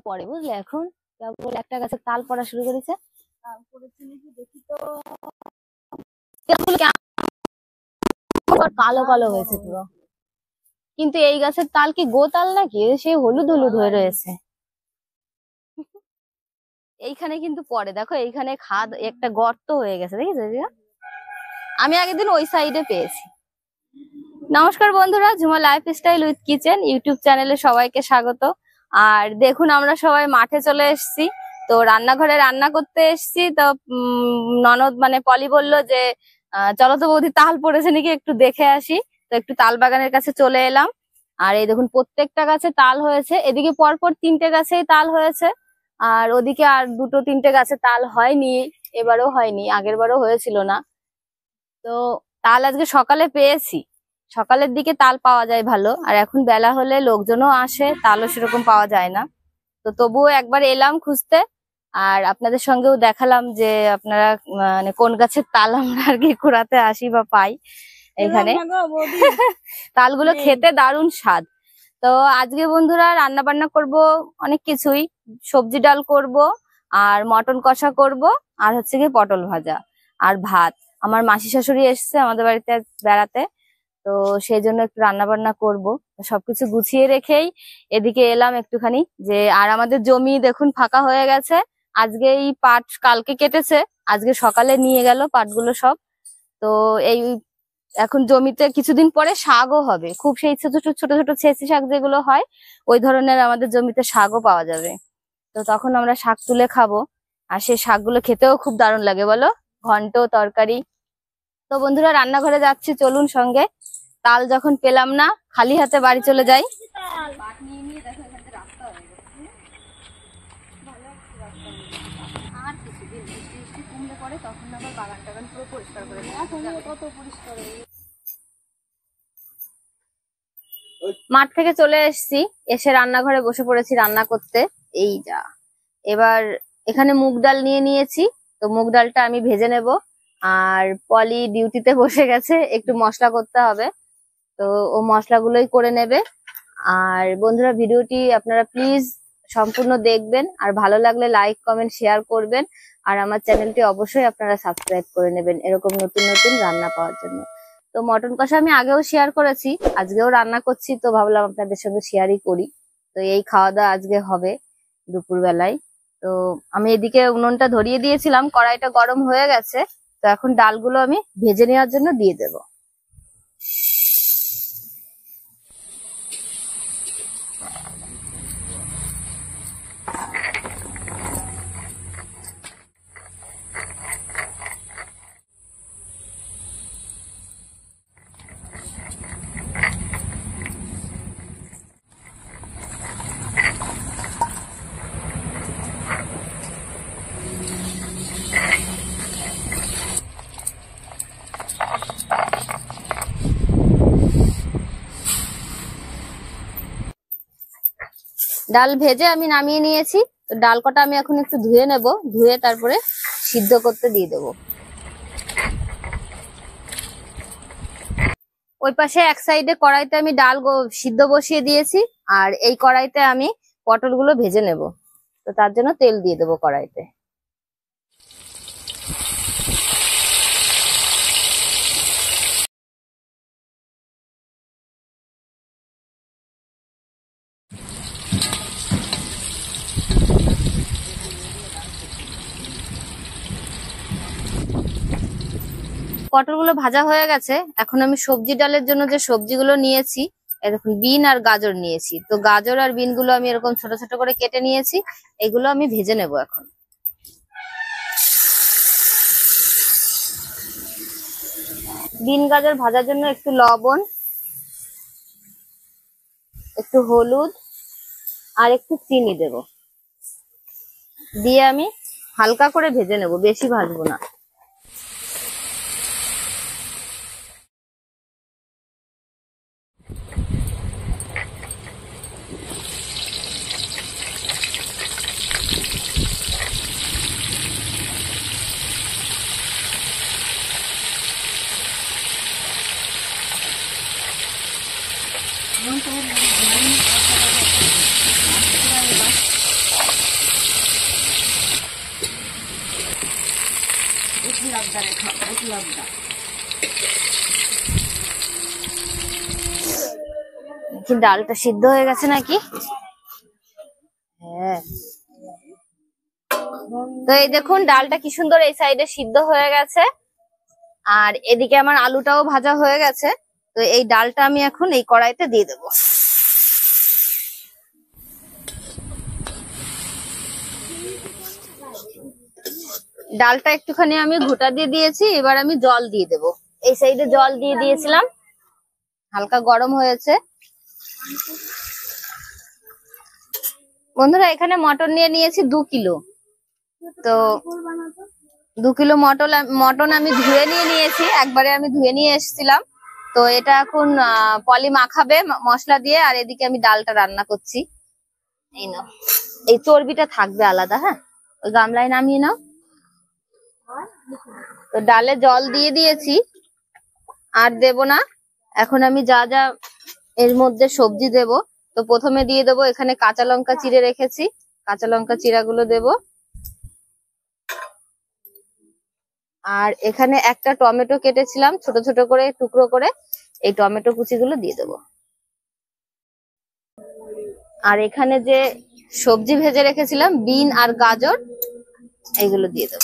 পরে বুঝলে, এখন কেবল একটা গাছে তাল পড়া শুরু করেছে। দেখি তো কালো কালো হয়েছে পুরো, কিন্তু এই গাছের তাল কি গোতাল নাকি, সেই হলুদ হলুদ হয়ে রয়েছে। এইখানে কিন্তু পরে দেখো, এইখানে খাদ একটা গর্ত হয়ে গেছে, দেখেছো? আমি আগের দিন ওই সাইডে পেয়েছি। নমস্কার বন্ধুরা, Jhuma lifestyle with kitchen YouTube চ্যানেলে সবাইকে স্বাগত। আর দেখুন, আমরা সবাই মাঠে চলে এসেছি, তো রান্নাঘরে রান্না করতে এসেছি। তো ননদ মানে পলি বললো যে চলো তো বৌদি, তাল পড়েছে নাকি একটু দেখে আসি। তো একটু তাল বাগানের কাছে চলে এলাম। আর এই দেখুন, প্রত্যেকটা গাছে তাল হয়েছে। এদিকে পরপর 3টে গাছেই তাল হয়েছে, আর ওদিকে আর 2-3টে গাছে তাল হয়নি। এবারও হয়নি, আগের বারও হয়েছিল না। তো তাল আজকে সকালে পেয়েছি। সকালের দিকে তাল পাওয়া যায় ভালো, আর এখন বেলা হলে লোকজনও আসে, তালও সেরকম পাওয়া যায় না। তো তবুও একবার এলাম খুঁজতে, আর আপনাদের সঙ্গেও দেখালাম যে আপনারা মানে কোন গাছের তাল আমরা আর কি কুড়াতে আসি বা পাই এখানে। তালগুলো খেতে দারুণ স্বাদ। তো আজকে বন্ধুরা রান্না বান্না করব অনেক কিছুই। সবজি ডাল করব, আর মটন কষা করব, আর হচ্ছে গিয়ে পটল ভাজা আর ভাত। আমার মাসি শাশুড়ি এসছে আমাদের বাড়িতে বেড়াতে, তো সেই জন্য একটু রান্না বান্না করবো। সবকিছু গুছিয়ে রেখেই এদিকে এলাম একটুখানি। যে আর আমাদের জমি দেখুন ফাঁকা হয়ে গেছে। আজকে এই পাট কালকে কেটেছে, আজকে সকালে নিয়ে গেল পাটগুলো সব। তো এই এখন জমিতে কিছুদিন পরে শাকও হবে, খুব সেই ছোট ছোট ছোট ছোট ছেঁচি শাক যেগুলো হয়, ওই ধরনের আমাদের জমিতে শাকও পাওয়া যাবে। তো তখন আমরা শাক তুলে খাবো। আর সেই শাকগুলো খেতেও খুব দারুণ লাগে বলো, ঘন্ট তরকারি। তো বন্ধুরা রান্নাঘরে যাচ্ছি, চলুন সঙ্গে। তাল যখন পেলাম না, খালি হাতে বাড়ি চলে যাই। আর কিছুদিন বৃষ্টি বৃষ্টি কমলে পরে তখন আবার বাগান টাগান পুরো পরিষ্কার করে কত পরিষ্কার। মাঠ থেকে চলে এসেছি, এসে রান্নাঘরে বসে পড়েছি রান্না করতে। এই যা, এবার এখানে মুগ ডাল নিয়ে নিয়েছি। তো মুগ ডালটা আমি ভেজে নেব। আর পলি ডিউটিতে বসে গেছে, একটু মশলা করতে হবে, তো ও মশলাগুলোই করে নেবে। আর বন্ধুরা ভিডিওটি আপনারা প্লিজ সম্পূর্ণ দেখবেন, আর ভালো লাগলে লাইক কমেন্ট শেয়ার করবেন। আর আমার চ্যানেলটি অবশ্যই আপনারা সাবস্ক্রাইব করে নেবেন এরকম নতুন নতুন রান্না পাওয়ার জন্য। তো মটন কষা আমি আগেও শেয়ার করেছি, আজকেও রান্না করছি, তো ভাবলাম আপনাদের সঙ্গে শেয়ারই করি। তো এই খাওয়া দাওয়া আজকে হবে দুপুর বেলায়। তো আমি এদিকে উনুনটা ধরিয়ে দিয়েছিলাম, কড়াইটা গরম হয়ে গেছে। তো এখন ডালগুলো আমি ভেজে নেওয়ার জন্য দিয়ে দেবো। ডাল ভেজে আমি নামিয়ে নিয়েছি। তো ডাল কটা আমি এখন একটু ধুয়ে নেব, ধুয়ে তারপরে সিদ্ধ করতে দিয়ে দেবো। ওই পাশে এক সাইডে কড়াইতে আমি ডাল সিদ্ধ বসিয়ে দিয়েছি, আর এই কড়াইতে আমি পটলগুলো ভেজে নেব। তো তার জন্য তেল দিয়ে দেবো কড়াইতে। পটলগুলো ভাজা হয়ে গেছে। এখন আমি সবজি ডালের জন্য যে সবজিগুলো নিয়েছি, এই দেখুন বিন আর গাজর নিয়েছি। তো গাজর আর বিন গুলো আমি এরকম ছোট ছোট করে কেটে নিয়েছি, এগুলো আমি ভেজে নেব এখন। বিন গাজর ভাজার জন্য একটু লবণ, একটু হলুদ আর একটু চিনি দেব, দিয়ে আমি হালকা করে ভেজে নেব, বেশি ভাজবো না। কি ডালটা সিদ্ধ হয়ে গেছে নাকি? হ্যাঁ। তো এই দেখুন ডালটা কি সুন্দর এই সাইডে সিদ্ধ হয়ে গেছে, আর এদিকে আমার আলুটাও ভাজা হয়ে গেছে। তো এই ডালটা আমি এখন এই কড়াইতে দিয়ে দেবো। ডালটা একটুখানি আমি ঘুটা দিয়ে দিয়েছি, এবার আমি জল দিয়ে দেবো। এই সাইডে জল দিয়ে দিয়েছিলাম, হালকা গরম হয়েছে। বন্ধুরা এখানে মটন নিয়ে নিয়েছি 2 কিলো। তো 2 কিলো মটন আমি ধুয়ে নিয়ে নিয়েছি, একবারে আমি ধুয়ে নিয়ে এসেছিলাম। তো এটা এখন পলি মাখাবে মশলা দিয়ে, আর এদিকে আমি ডালটা রান্না করছি। এই নাও, এই চর্বিটা থাকবে আলাদা, হ্যাঁ ওই গামলায় নামিয়ে নাও। তো ডালে জল দিয়ে দিয়েছি, আর দেব না। এখন আমি যা যা এর মধ্যে সবজি দেব, তো প্রথমে দিয়ে দেবো এখানে কাঁচা লঙ্কা চিড়ে রেখেছি, কাঁচা লঙ্কা চিড়াগুলো দেব। আর এখানে একটা টমেটো কেটেছিলাম ছোট ছোট করে টুকরো করে, এই টমেটো কুচিগুলো দিয়ে দেব। আর এখানে যে সবজি ভেজে রেখেছিলাম বিন আর গাজর, এইগুলো দিয়ে দেব।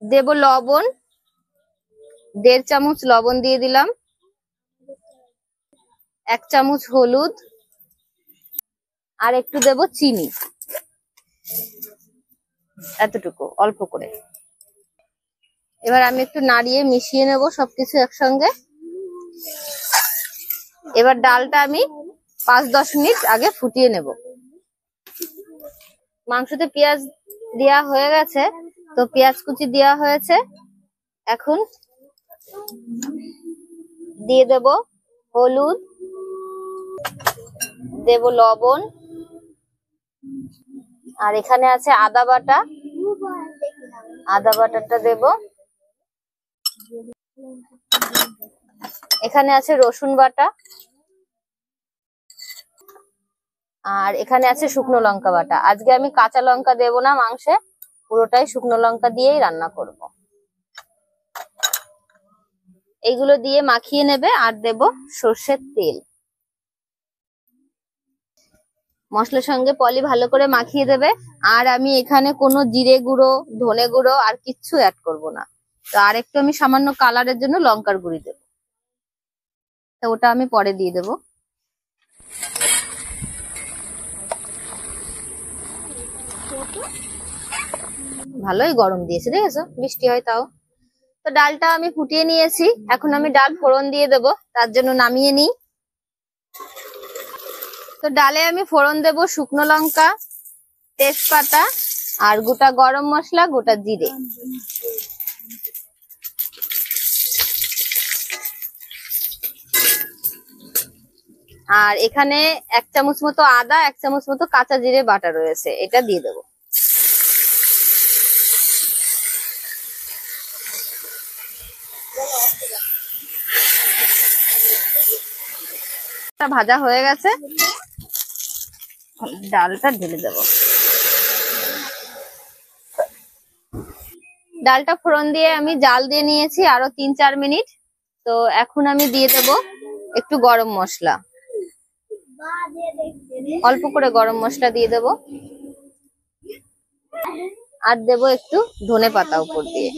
দেব লবণ, 1.5 চামচ লবণ দিয়ে দিলাম, 1 চামচ হলুদ, আর একটু দেব চিনি, এতটুকু অল্প করে। এবার আমি একটু নাড়িয়ে মিশিয়ে নেব সবকিছু একসঙ্গে। এবার ডালটা আমি 5-10 মিনিট আগে ফুটিয়ে নেব। মাংসতে পেঁয়াজ দেওয়া হয়ে গেছে, তো পেঁয়াজ কুচি দেওয়া হয়েছে। এখন দিয়ে দেব হলুদ, দেব লবণ, আর এখানে আছে আদা বাটা, আদা বাটাটা দেব। এখানে আছে রসুন বাটা, আর এখানে আছে শুকনো লঙ্কা বাটা। আজকে আমি কাঁচা লঙ্কা দেব না মাংসে, পুরোটাই শুকনো লঙ্কা দিয়েই রান্না করব। এইগুলো দিয়ে মাখিয়ে নেবে, আর দেব সর্ষের তেল। মশলার সঙ্গে পলি ভালো করে মাখিয়ে দেবে। আর আমি এখানে কোনো জিরে গুঁড়ো, ধনে গুঁড়ো আর কিচ্ছু অ্যাড করব না। তো আর একটু আমি সামান্য কালারের জন্য লঙ্কার গুঁড়ি দেব, তো ওটা আমি পরে দিয়ে দেব। ভালোই গরম দিয়েছে, দেখেছো বৃষ্টি হয় তাও। তো ডালটা আমি ফুটিয়ে নিয়েছি, এখন আমি ডাল ফোড়ন দিয়ে দেব, তার জন্য নামিয়ে নিই। তো ডালে আমি ফোড়ন দেব শুকনো লঙ্কা, তেজপাতা, আর গোটা গরম মশলা, গোটা জিরে। আর এখানে 1 চামচ মতো আদা, 1 চামচ মতো কাঁচা জিরে বাটা রয়েছে, এটা দিয়ে দেবো। ভাজা হয়ে গেছে, ডালটা ঢেলে দেব। ডালটা ফোড়ন দিয়ে আমি জাল দিয়ে নিয়েছি আরো 3-4 মিনিট। তো এখন আমি দিয়ে দেব একটু গরম মশলা, অল্প করে গরম মশলা দিয়ে দেব, আর দেব একটু ধনে পাতা উপর দিয়ে।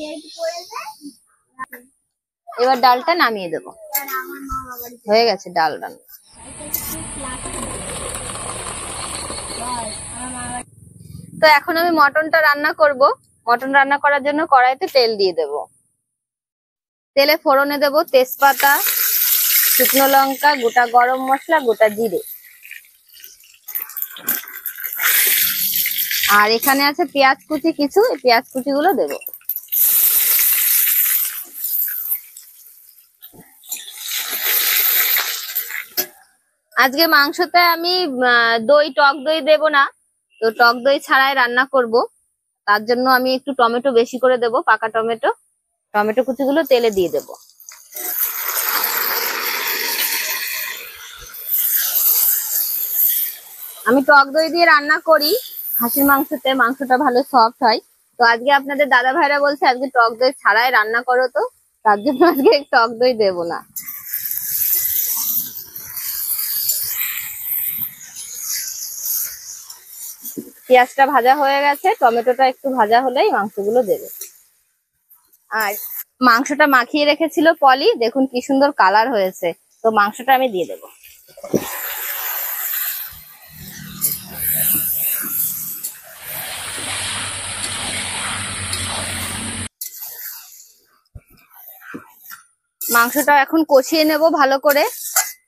এবার ডালটা নামিয়ে দেব, হয়ে গেছে ডাল রান্না। তো এখন আমি মটনটা রান্না করব। মটন রান্না করার জন্য কড়াইতে তেল দিয়ে দেব। তেলে ফোড়নে দেব তেজপাতা, শুকনো লঙ্কা, গোটা গরম মশলা, গোটা জিরে। আর এখানে আছে পেঁয়াজ কুচি কিছু, এই পেঁয়াজ কুচি গুলো দেবো। আজকে মাংসতে আমি টক দই দেব না, তো টক দই ছাড়াই রান্না করব। তার জন্য আমি একটু টমেটো বেশি করে দেব, পাকা টমেটো। টমেটো কুচিগুলো তেলে দিয়ে দেব। আমি টক দই দিয়ে রান্না করি খাসির মাংসতে, মাংসটা ভালো সফট হয়। তো আজকে আপনাদের দাদা ভাইরা বলছে আজকে টক দই ছাড়াই রান্না করো, তো তার জন্য আজকে টক দই দেবো না। পেঁয়াজটা ভাজা হয়ে গেছে, টমেটোটা একটু ভাজা হলেই মাংসগুলো দেবে। আর মাংসটা মাখিয়ে রেখেছিল পলি, দেখুন কি সুন্দর কালার হয়েছে। তো মাংসটা আমি দিয়ে দেবো। মাংসটা এখন কষিয়ে নেব ভালো করে,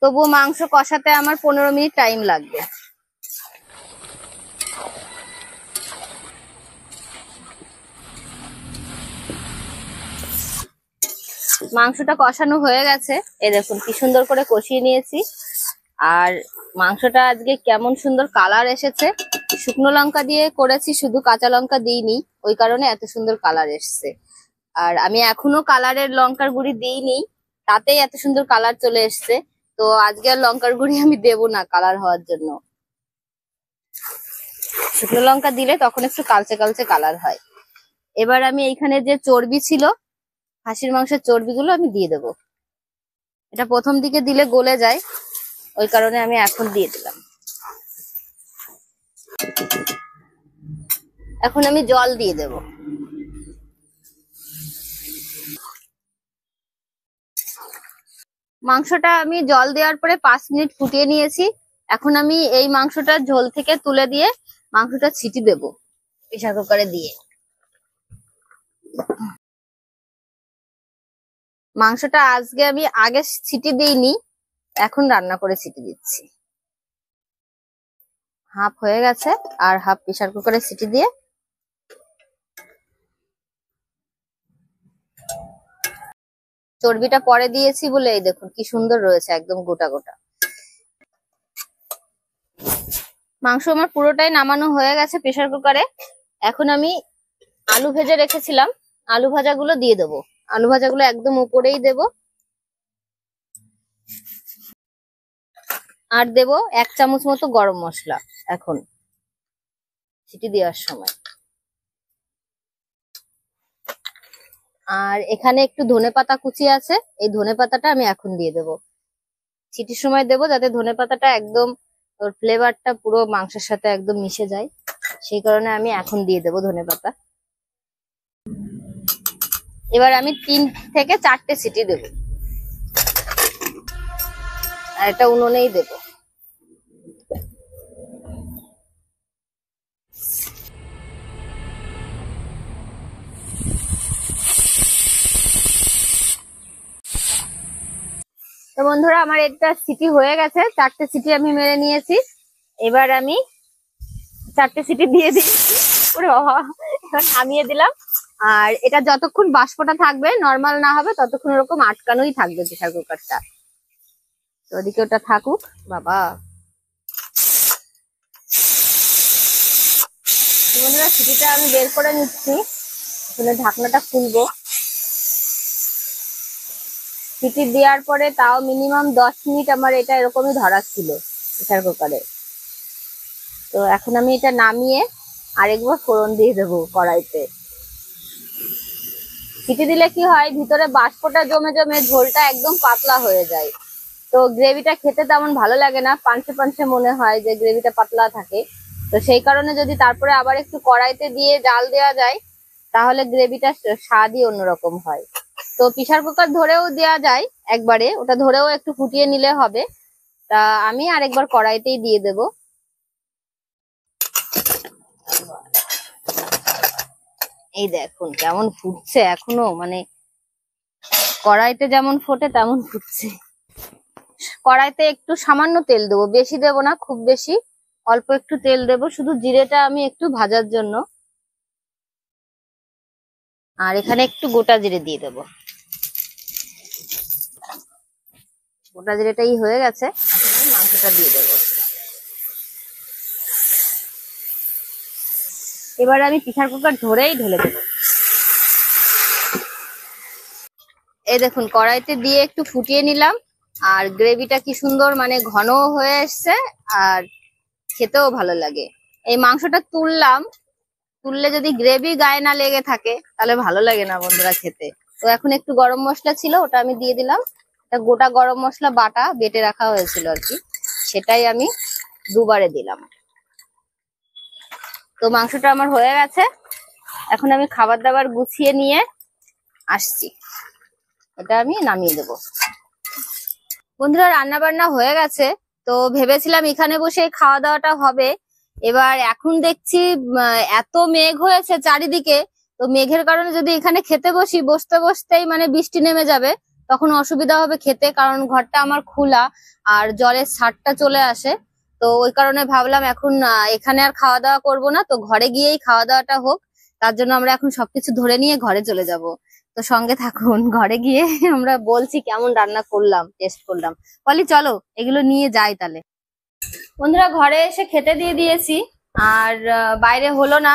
তবুও মাংস কষাতে আমার 15 মিনিট টাইম লাগবে। মাংসটা কষানো হয়ে গেছে, এই দেখুন কি সুন্দর করে কষিয়ে নিয়েছি। আর মাংসটা আজকে কেমন সুন্দর কালার এসেছে। শুকনো লঙ্কা দিয়ে করেছি, শুধু কাঁচা লঙ্কা দিইনি, ওই কারণে এত সুন্দর কালার এসছে। আর আমি এখনো কালারের লঙ্কার গুঁড়ি দিইনি, তাতেই এত সুন্দর কালার চলে এসছে। তো আজকে আর লঙ্কার গুঁড়ি আমি দেবো না কালার হওয়ার জন্য। শুকনো লঙ্কা দিলে তখন একটু কালচে কালচে কালার হয়। এবার আমি এইখানে যে চর্বি ছিল, খাসির মাংসের চর্বিগুলো আমি দিয়ে দেবো। এটা প্রথম দিকে দিলে গলে যায়, ওই কারণে আমি এখন দিয়ে দিলাম। এখন আমি জল দিয়ে দেব। মাংসটা আমি জল দেওয়ার পরে 5 মিনিট ফুটিয়ে নিয়েছি। এখন আমি এই মাংসটা ঝোল থেকে তুলে দিয়ে মাংসটা ছিটি দেব প্রেসার কুকারে দিয়ে। মাংসটা আজকে আমি আগে ছিটি দিইনি, এখন রান্না করে ছিটি দিচ্ছি। হাফ হয়ে গেছে, আর হাফ প্রেসার কুকারে সিটি দিয়ে চর্বিটা পরে দিয়েছি বলে এই দেখুন কি সুন্দর রয়েছে, একদম গোটা গোটা। মাংস আমার পুরোটাই নামানো হয়ে গেছে প্রেসার কুকারে। এখন আমি আলু ভেজে রেখেছিলাম, আলু ভাজাগুলো দিয়ে দেবো। আলু ভাজাগুলো একদম উপরেই দেব। আর দেব 1 চামচ মতো গরম মশলা এখন সিটি দেওয়ার সময়। আর এখানে একটু ধনেপাতা কুচি আছে, এই ধনেপাতাটা আমি এখন দিয়ে দেব। সিটির সময় দেব যাতে ধনেপাতাটা একদম ওর ফ্লেভারটা পুরো মাংসের সাথে একদম মিশে যায়, সেই কারণে আমি এখন দিয়ে দেব ধনেপাতা। এবার আমি 3 থেকে 4টে সিটি দেব, আর এটা উনুনেই দেব। তো বন্ধুরা আমার এটা সিটি হয়ে গেছে, 4টে সিটি আমি মেরে নিয়েছি। এবার আমি 4টে সিটি দিয়ে দিয়েছি, পুরো এখন নামিয়ে দিলাম। আর এটা যতক্ষণ বাষ্পটা থাকবে, নর্মাল না হবে ততক্ষণ এরকম আটকানোই থাকবে প্রেসার কুকারটা। তো ওদিকে ওটা থাকুক বাবা। বন্ধুরা সিটিটা আমি বের করে নিচ্ছি, এখানে ঢাকনাটা খুলবো। সিটি দেওয়ার পরে তাও মিনিমাম 10 মিনিট আমার এটা এরকমই ধরা ছিল প্রেসার কুকারে। তো এখন আমি এটা নামিয়ে আরেকবার ফোড়ন দিয়ে দেবো কড়াইতে। সিটি দিলে কি হয়, ভিতরে বাষ্পটা জমে জমে ঝোলটা একদম পাতলা হয়ে যায়। তো গ্রেভিটা খেতে তেমন ভালো লাগে না, পাঞ্চে পাঞ্চে মনে হয় যে গ্রেভিটা পাতলা থাকে। তো সেই কারণে যদি তারপরে আবার একটু কড়াইতে দিয়ে জাল দেওয়া যায়, তাহলে গ্রেভিটা স্বাদই অন্যরকম হয়। তো প্রেসার কুকার ধরেও দেওয়া যায় একবারে, ওটা ধরেও একটু ফুটিয়ে নিলে হবে। তা আমি আরেকবার কড়াইতেই দিয়ে দেব। এই দেখুন কেমন ফুটছে এখনো, মানে কড়াইতে যেমন ফোটে তেমন ফুটছে। কড়াইতে একটু সামান্য তেল দেবো, বেশি দেবো না, খুব বেশি, অল্প একটু তেল দেবো, শুধু জিরেটা আমি একটু ভাজার জন্য। আর এখানে একটু গোটা জিরে দিয়ে দেবো। গোটা জিরেটাই হয়ে গেছে, এখন আমি মাংসটা দিয়ে দেবো। এবার আমি প্রেসার কুকার ধরেই ঢেলে দেবো। এই দেখুন কড়াইতে দিয়ে একটু ফুটিয়ে নিলাম, আর গ্রেভিটা কি সুন্দর মানে ঘন হয়ে এসছে, আর খেতেও ভালো লাগে। এই মাংসটা তুললাম, তুললে যদি গ্রেভি গায়ে না লেগে থাকে তাহলে ভালো লাগে না বন্ধুরা খেতে। তো এখন একটু গরম মশলা ছিল, ওটা আমি দিয়ে দিলাম। এটা গোটা গরম মশলা বাটা বেটে রাখা হয়েছিল আর কি, সেটাই আমি দুবারে দিলাম। তো মাংসটা আমার হয়ে গেছে, এখন আমি খাবার দাবার গুছিয়ে নিয়ে আসছি, এটা আমি নামিয়ে দেবো। বন্ধুরা রান্না বান্না হয়ে গেছে, তো ভেবেছিলাম এখানে বসে খাওয়া দাওয়াটা হবে। এবার এখন দেখছি এত মেঘ হয়েছে চারিদিকে, তো মেঘের কারণে যদি এখানে খেতে বসি, বসতে বসতেই মানে বৃষ্টি নেমে যাবে, তখন অসুবিধা হবে খেতে, কারণ ঘরটা আমার খোলা আর জলের ছাটটা চলে আসে। তো ওই কারণে ভাবলাম এখন এখানে আর খাওয়া দাওয়া করবো না, তো ঘরে গিয়েই খাওয়া দাওয়াটা হোক। তার জন্য আমরা এখন সবকিছু ধরে নিয়ে ঘরে চলে যাব। তো সঙ্গে থাকুন, ঘরে গিয়ে আমরা বলছি কেমন রান্না করলাম, টেস্ট করলাম। বলি চলো এগুলো নিয়ে যাই তাহলে। বন্ধুরা ঘরে এসে খেতে দিয়ে দিয়েছি, আর বাইরে হলো না,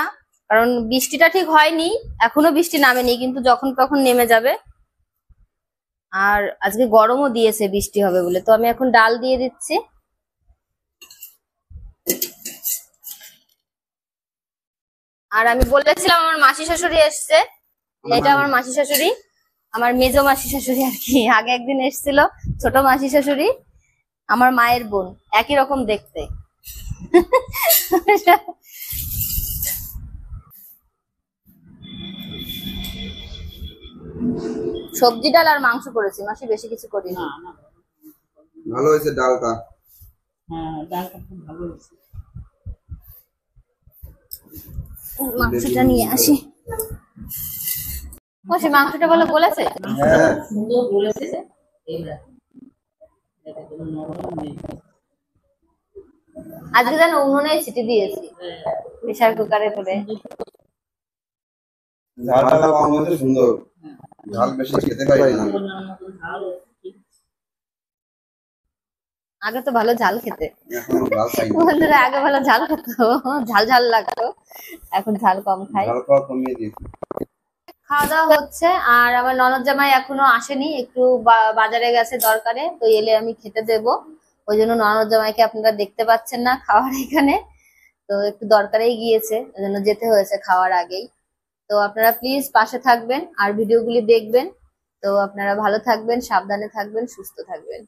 কারণ বৃষ্টিটা ঠিক হয়নি, এখনো বৃষ্টি নামেনি, কিন্তু যখন তখন নেমে যাবে। আর আজকে গরমও দিয়েছে বৃষ্টি হবে বলে, তো আমি এখন ডাল দিয়ে দিচ্ছি। আর আমি বলেছিলাম আমার মাসি শাশুড়ি এসছে, এটা আমার মাসি শাশুড়ি, আমার মেজো মাসি শাশুড়ি আর কি। আগে একদিন এসেছিল ছোট মাসি শাশুড়ি, আমার মায়ের বোন, একই রকম দেখতে। সবজি ডাল আর মাংস করেছি মাসি, বেশি কিছু করিনি। ভালো হয়েছে ডালটা। হ্যাঁ, ডালটা খুব ভালো হয়েছে। মাংসটা নিয়ে আসি। মাসি মাংসটা বলে বলেছে, হ্যাঁ সুন্দর বলেছে। এইটা এটা কোনো নরম নেই। আজকে যেন উনুনে সিটি দিয়েছি প্রেসার কুকারে করে। ঝালটা কম হয়েছে, সুন্দর। ঝাল বেশি খেতে পারি না। বললাম মতন ভালো। আগে তো ভালো ঝাল খেতে, এখন ঝাল খাই না। বন্ধুরা আগে ভালো ঝাল খেতো, ঝাল ঝাল লাগতো, এখন ঝাল কম খাই। ঝাল খাওয়া কমিয়ে দিয়েছি। খাওয়া দাওয়া হচ্ছে, আর আমার ননদ জামাই এখনো আসেনি, একটু বাজারে গেছে দরকারে, তো এলে আমি খেতে দেব। ওই জন্য ননদ জামাইকে আপনারা দেখতে পাচ্ছেন না খাওয়ার এখানে, তো একটু দরকারেই গিয়েছে, ওই জন্য যেতে হয়েছে খাওয়ার আগেই। তো আপনারা প্লিজ পাশে থাকবেন আর ভিডিওগুলি দেখবেন। তো আপনারা ভালো থাকবেন, সাবধানে থাকবেন, সুস্থ থাকবেন।